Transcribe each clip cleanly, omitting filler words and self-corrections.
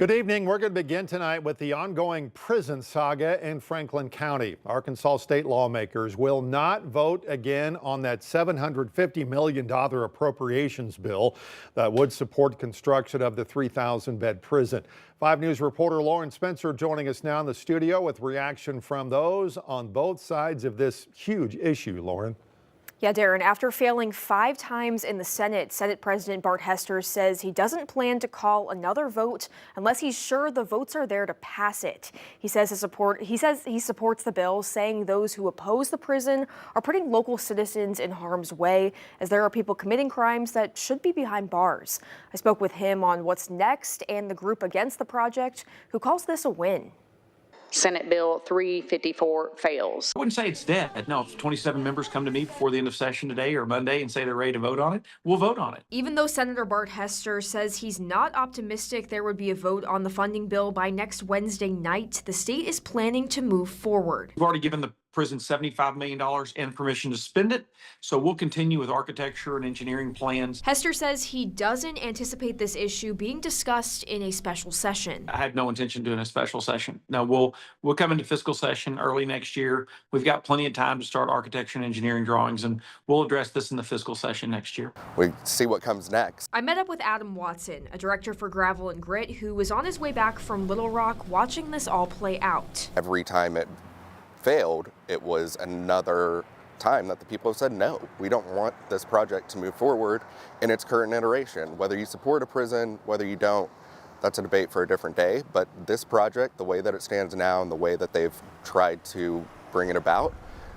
Good evening. We're going to begin tonight with the ongoing prison saga in Franklin County. Arkansas state lawmakers will not vote again on that $750 million appropriations bill that would support construction of the 3,000-bed prison. 5 News reporter Lauren Spencer joining us now in the studio with reaction from those on both sides of this huge issue. Lauren. Yeah, Darren, after failing 5 times in the Senate, Senate President Bart Hester says he doesn't plan to call another vote unless he's sure the votes are there to pass it. He says he supports the bill, saying those who oppose the prison are putting local citizens in harm's way, as there are people committing crimes that should be behind bars. I spoke with him on what's next and the group against the project, who calls this a win. Senate Bill 354 fails. I wouldn't say it's dead. No, if 27 members come to me before the end of session today or Monday and say they're ready to vote on it, we'll vote on it. Even though Senator Bart Hester says he's not optimistic there would be a vote on the funding bill by next Wednesday night, the state is planning to move forward. We've already given the prison $75 million and permission to spend it, so we'll continue with architecture and engineering plans. Hester says he doesn't anticipate this issue being discussed in a special session. I had no intention of doing a special session. No, we'll come into fiscal session early next year. We've got plenty of time to start architecture and engineering drawings, and we'll address this in the fiscal session next year. We see what comes next. I met up with Adam Watson, a director for Gravel and Grit, who was on his way back from Little Rock watching this all play out. Every time it failed, it was another time that the people have said, no, we don't want this project to move forward in its current iteration. Whether you support a prison, whether you don't, that's a debate for a different day. But this project, the way that it stands now and the way that they've tried to bring it about,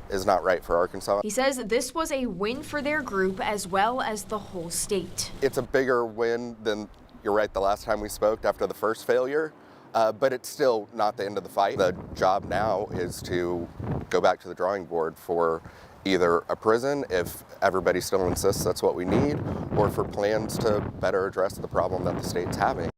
is not right for Arkansas. He says this was a win for their group as well as the whole state. It's a bigger win than, you're right, the last time we spoke after the first failure. But it's still not the end of the fight. The job now is to go back to the drawing board for either a prison, if everybody still insists that's what we need, or for plans to better address the problem that the state's having.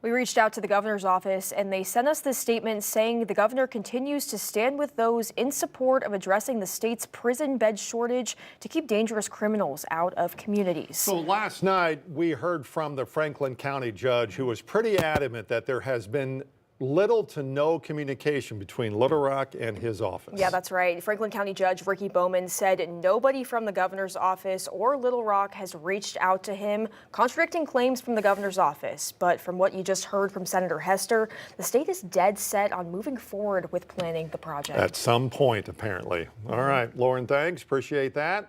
We reached out to the governor's office and they sent us this statement saying the governor continues to stand with those in support of addressing the state's prison bed shortage to keep dangerous criminals out of communities. So last night we heard from the Franklin County judge, who was pretty adamant that there has been little to no communication between Little Rock and his office. Yeah, that's right. Franklin County Judge Ricky Bowman said nobody from the governor's office or Little Rock has reached out to him, contradicting claims from the governor's office. But from what you just heard from Senator Hester, the state is dead set on moving forward with planning the project. At some point, apparently. All right, Lauren, thanks. Appreciate that.